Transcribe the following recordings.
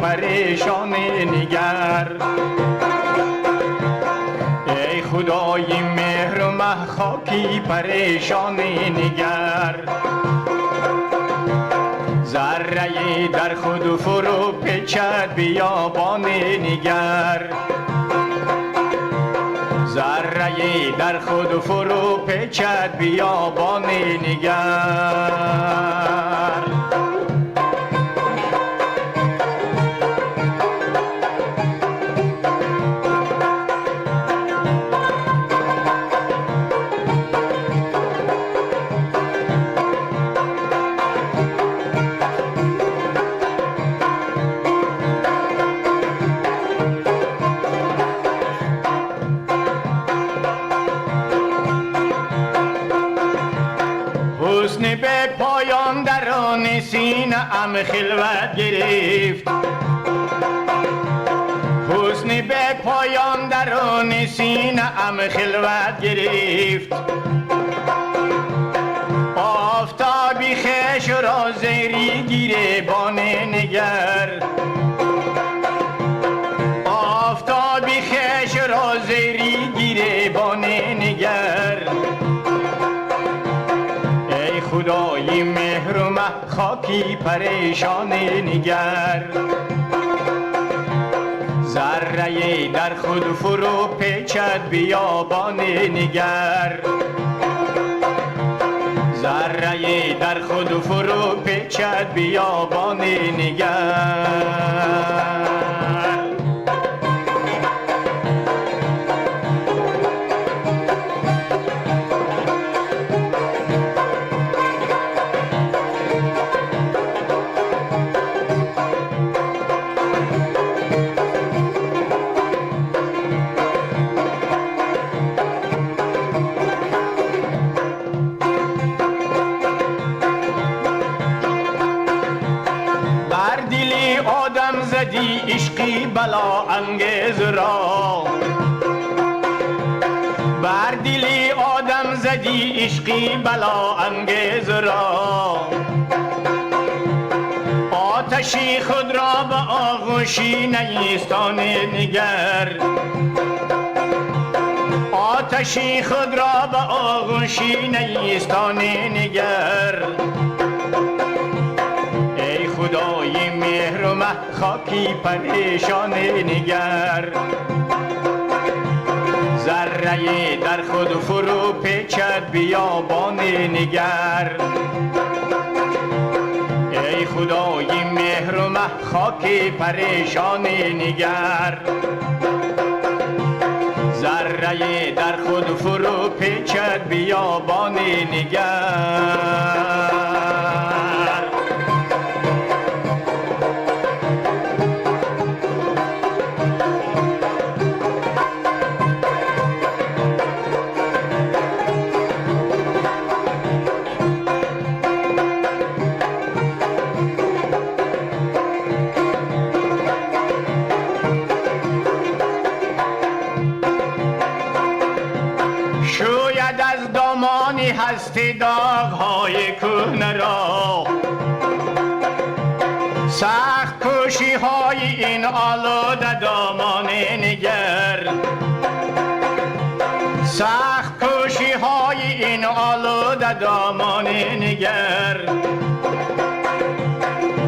پریشان نگر. ای خدای مهر و مه خاکی پریشان نگر. ذره در خود فرو پیچد بیابان نگر. ذره در خود فرو پیچد بیابان نگر. حسن به پایان درون سینه ام خلوت گرفت. حسن به پایان درون سینه ام خلوت گرفت. آفتابی خوش را زیری گریبان نگر. آفتابی خوش را زیری گریبان نگر. خدای مهر و مه خاکی پریشان نگر. ذره در خود فرو پیچد بیابان نگر. ذره در خود فرو پیچد بیابان نگر. آدم زدی عشقی بلا انگیز را. بر دل آدم زدی عشقی بلا انگیز را. آتشی خود را به آغوشی نیستان نگر. آتشی خود را به آغوشی نیستان نگر. خدای مهر و مه خاکی پریشان نگر. ذره در خود فرو پیچد بیابان نگر. ای خدای مهر و مه خاکی پریشان نگر. ذره در خود فرو پیچد بیابان نگر. شوید از دامانی هستی داغ‌های کهنه را. سخت کوشی های این آلوده دامان نگر. سخت کوشی های این آلوده دامان نگر.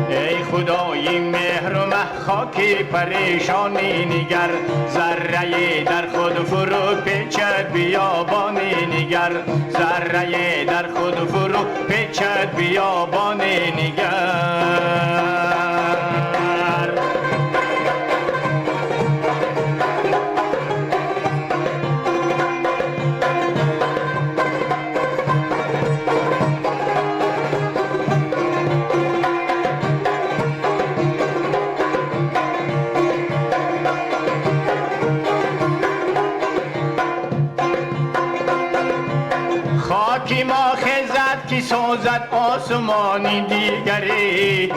ای خدای مهر و مه خاکی پریشان نگر. ذره در خود فرو پیچد بیابان نگر. ذره در خود فرو پیچد بیابان نگر. خاکی ما خزد کی سازد آسمانی دیگری.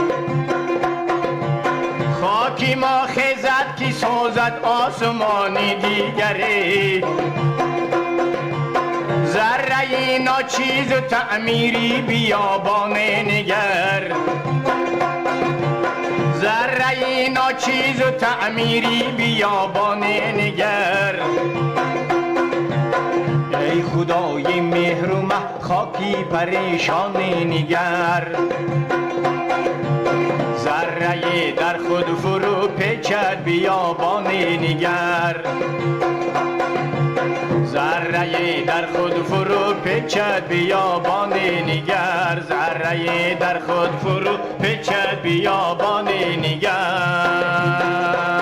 خاکی ما خزد کی سازد آسمانی دیگری. ذره ناچیز و تعمیری بیابان نگر. ذره ناچیز و تعمیری بیابان نگر. ای خدای مهر و مه خاکی پریشان نگر. ذره در خود فرو پیچد بیابان نگر. ذره در خود فرو پیچد بیابان نگر. ذره در خود فرو پیچد بیابان نگر.